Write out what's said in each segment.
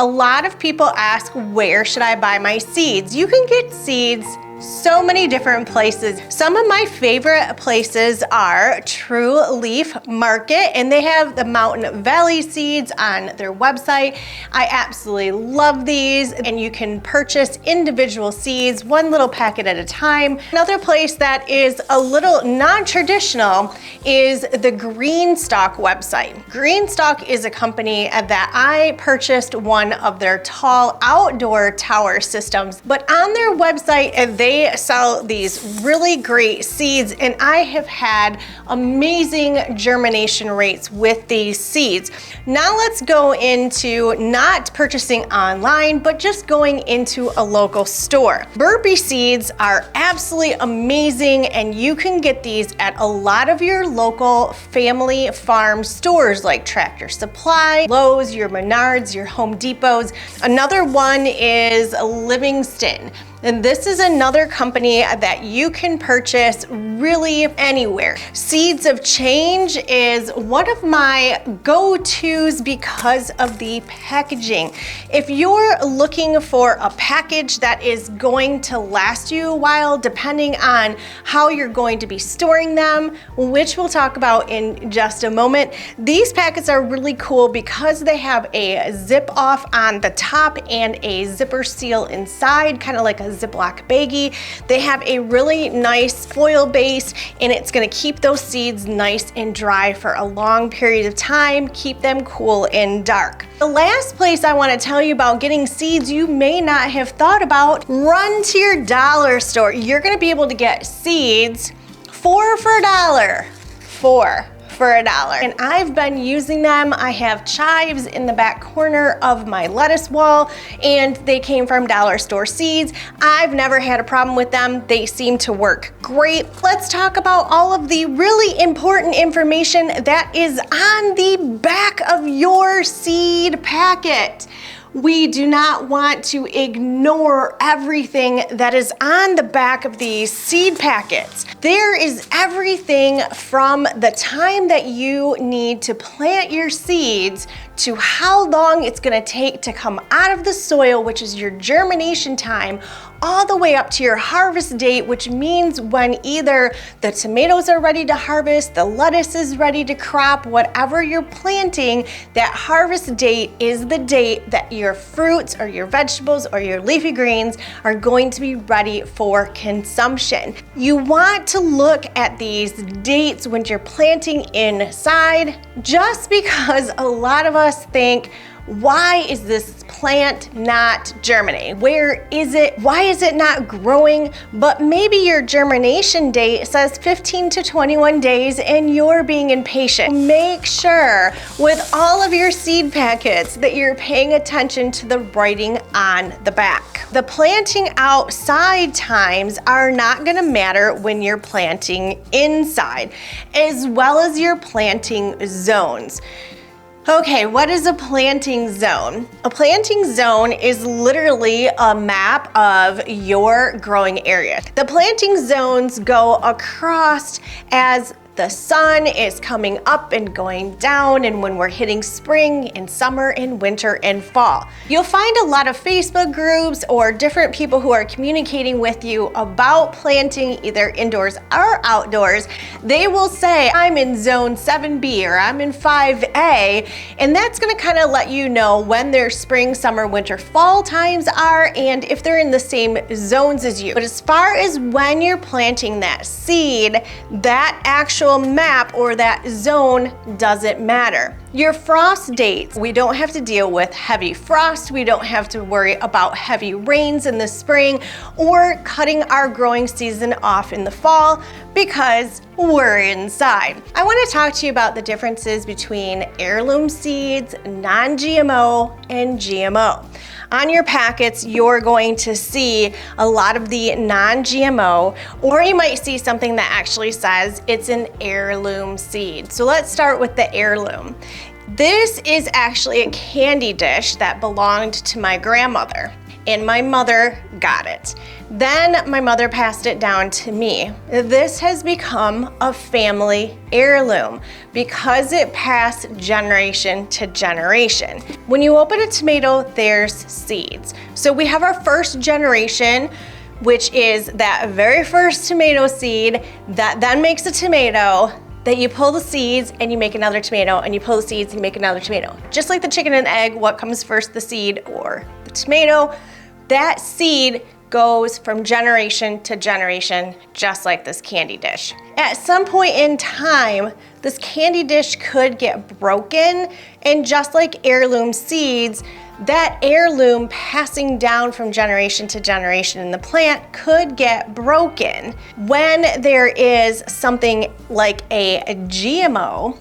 A lot of people ask, where should I buy my seeds? You can get seeds so many different places. Some of my favorite places are True Leaf Market, and they have the Mountain Valley seeds on their website. I absolutely love these, and you can purchase individual seeds, one little packet at a time. Another place that is a little non-traditional is the Greenstock website. Greenstock is a company that I purchased one of their tall outdoor tower systems, but on their website, they sell these really great seeds, and I have had amazing germination rates with these seeds. Now let's go into not purchasing online, but just going into a local store. Burpee seeds are absolutely amazing, and you can get these at a lot of your local family farm stores like Tractor Supply, Lowe's, your Menards, your Home Depots. Another one is Livingston. And this is another company that you can purchase really anywhere. Seeds of Change is one of my go-tos because of the packaging. If you're looking for a package that is going to last you a while, depending on how you're going to be storing them, which we'll talk about in just a moment, these packets are really cool because they have a zip off on the top and a zipper seal inside, kind of like a Ziploc baggie. They have a really nice foil base, and it's going to keep those seeds nice and dry for a long period of time, keep them cool and dark. The last place I want to tell you about getting seeds you may not have thought about, run to your dollar store. You're going to be able to get seeds 4 for $1. 4 for $1. And I've been using them. I have chives in the back corner of my lettuce wall, and they came from dollar store seeds. I've never had a problem with them. They seem to work great. Let's talk about all of the really important information that is on the back of your seed packet. We do not want to ignore everything that is on the back of these seed packets. There is everything from the time that you need to plant your seeds to how long it's going to take to come out of the soil, which is your germination time, all the way up to your harvest date, which means when either the tomatoes are ready to harvest, the lettuce is ready to crop, whatever you're planting, that harvest date is the date that your fruits or your vegetables or your leafy greens are going to be ready for consumption. You want to look at these dates when you're planting inside, just because a lot of us think, why is this plant not germinating? Where is it? Why is it not growing? But maybe your germination date says 15 to 21 days and you're being impatient. Make sure with all of your seed packets that you're paying attention to the writing on the back. The planting outside times are not going to matter when you're planting inside, as well as your planting zones. Okay, what is a planting zone? A planting zone is literally a map of your growing area. The planting zones go across as the sun is coming up and going down, and when we're hitting spring and summer and winter and fall. You'll find a lot of Facebook groups or different people who are communicating with you about planting either indoors or outdoors. They will say, I'm in zone 7B or I'm in 5A, and that's gonna kind of let you know when their spring, summer, winter, fall times are, and if they're in the same zones as you. But as far as when you're planting that seed, that actual map or that zone doesn't matter. Your frost dates, we don't have to deal with heavy frost. We don't have to worry about heavy rains in the spring or cutting our growing season off in the fall because we're inside. I want to talk to you about the differences between heirloom seeds, non-GMO, and GMO. On your packets, you're going to see a lot of the non-GMO, or you might see something that actually says it's an heirloom seed. So let's start with the heirloom. This is actually a candy dish that belonged to my grandmother, and my mother got it. Then my mother passed it down to me. This has become a family heirloom because it passed generation to generation. When you open a tomato, there's seeds. So we have our first generation, which is that very first tomato seed that then makes a tomato, that you pull the seeds and you make another tomato, and you pull the seeds and you make another tomato. Just like the chicken and egg, what comes first, the seed or the tomato? That seed goes from generation to generation, just like this candy dish. At some point in time, this candy dish could get broken, and just like heirloom seeds, that heirloom passing down from generation to generation in the plant could get broken. When there is something like a GMO,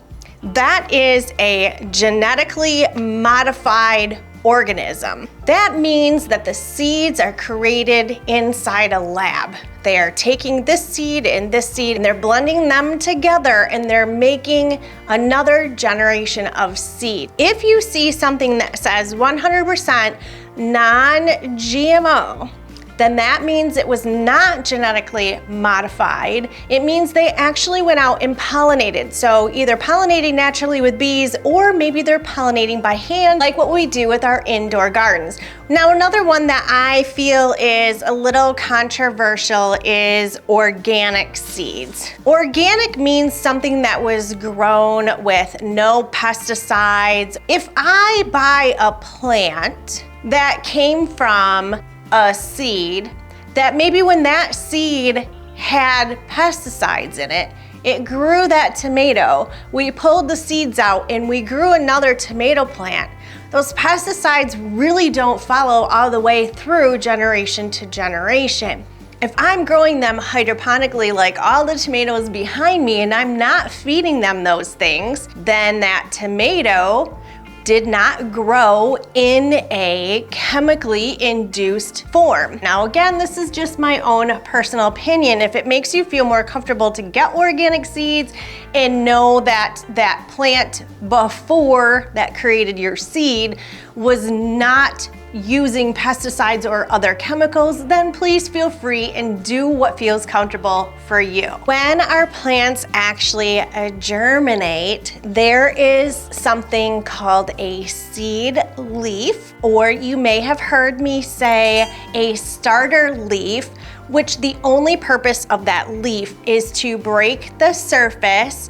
that is a genetically modified organism. That means that the seeds are created inside a lab. They are taking this seed and they're blending them together, and they're making another generation of seed. If you see something that says 100% non-GMO, then that means it was not genetically modified. It means they actually went out and pollinated. So either pollinating naturally with bees, or maybe they're pollinating by hand, like what we do with our indoor gardens. Now, another one that I feel is a little controversial is organic seeds. Organic means something that was grown with no pesticides. If I buy a plant that came from a seed that maybe when that seed had pesticides in it, it grew that tomato, we pulled the seeds out and we grew another tomato plant, those pesticides really don't follow all the way through generation to generation. If I'm growing them hydroponically like all the tomatoes behind me, and I'm not feeding them those things, then that tomato did not grow in a chemically induced form. Now again, this is just my own personal opinion. If it makes you feel more comfortable to get organic seeds and know that that plant before that created your seed was not using pesticides or other chemicals, then please feel free and do what feels comfortable for you. When our plants actually germinate, there is something called a seed leaf, or you may have heard me say a starter leaf, which the only purpose of that leaf is to break the surface,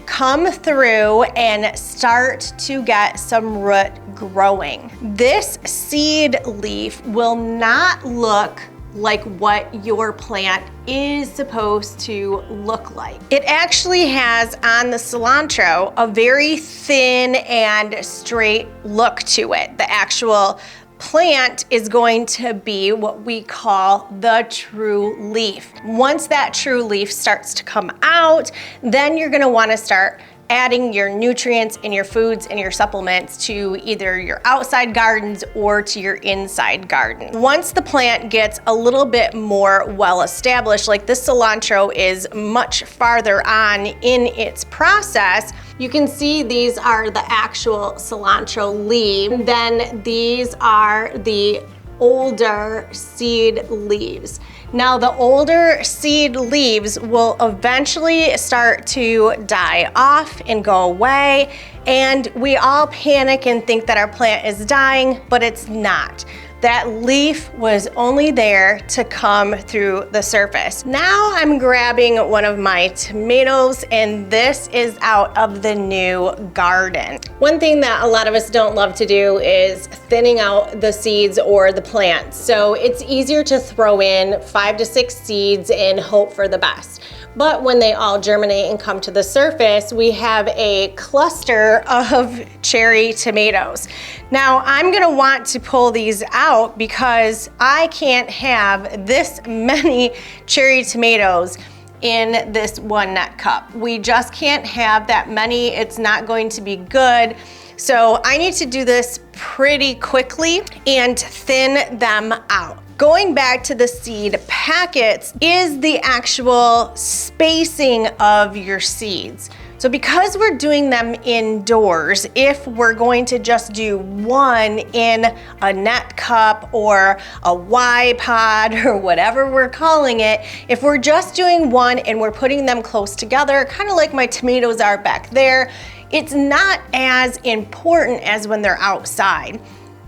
come through and start to get some root growing. This seed leaf will not look like what your plant is supposed to look like. It actually has on the cilantro a very thin and straight look to it. The actual plant is going to be what we call the true leaf. Once that true leaf starts to come out, then you're gonna wanna start adding your nutrients and your foods and your supplements to either your outside gardens or to your inside garden. Once the plant gets a little bit more well established, like this cilantro is much farther on in its process, you can see these are the actual cilantro leaves. Then these are the older seed leaves. Now the older seed leaves will eventually start to die off and go away, and we all panic and think that our plant is dying, but it's not. That leaf was only there to come through the surface. Now I'm grabbing one of my tomatoes, and this is out of the new garden. One thing that a lot of us don't love to do is thinning out the seeds or the plants. So it's easier to throw in 5 to 6 seeds and hope for the best. But when they all germinate and come to the surface, we have a cluster of cherry tomatoes. Now I'm gonna want to pull these out because I can't have this many cherry tomatoes in this 1 nut cup. We just can't have that many. It's not going to be good. So I need to do this pretty quickly and thin them out. Going back to the seed packets is the actual spacing of your seeds. So because we're doing them indoors, if we're going to just do one in a net cup or a Y pod or whatever we're calling it, if we're just doing one and we're putting them close together, kind of like my tomatoes are back there, it's not as important as when they're outside.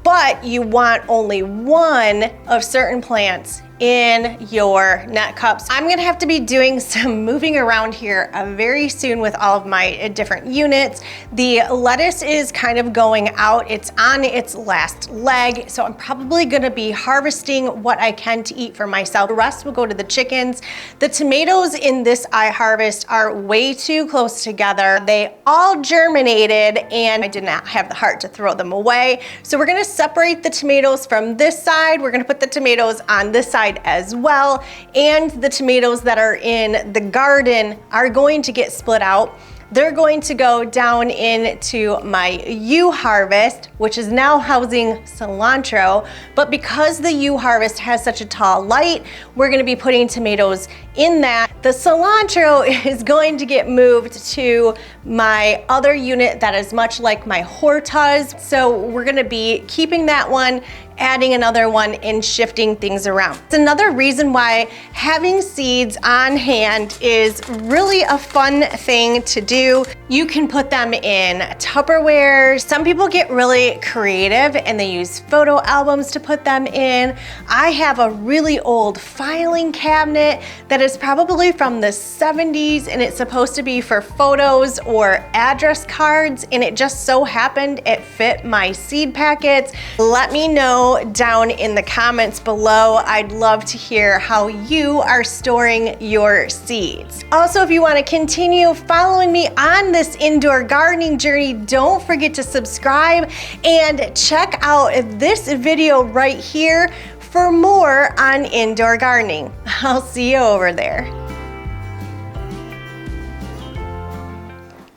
But you want only one of certain plants in your net cups. I'm gonna have to be doing some moving around here very soon with all of my different units. The lettuce is kind of going out. It's on its last leg, so I'm probably gonna be harvesting what I can to eat for myself. The rest will go to the chickens. The tomatoes in this I harvest are way too close together. They all germinated and I did not have the heart to throw them away. So we're gonna separate the tomatoes from this side. We're gonna put the tomatoes on this side as well, and the tomatoes that are in the garden are going to get split out. They're going to go down into my U harvest, which is now housing cilantro, but because the U harvest has such a tall light, we're gonna be putting tomatoes in that. The cilantro is going to get moved to my other unit that is much like my hortas, so we're gonna be keeping that one, adding another one, and shifting things around. It's another reason why having seeds on hand is really a fun thing to do. You can put them in Tupperware. Some people get really creative and they use photo albums to put them in. I have a really old filing cabinet that is probably from the 70s and it's supposed to be for photos or address cards, and it just so happened it fit my seed packets. Let me know down in the comments below. I'd love to hear how you are storing your seeds. Also, if you want to continue following me on this indoor gardening journey, don't forget to subscribe and check out this video right here for more on indoor gardening. I'll see you over there.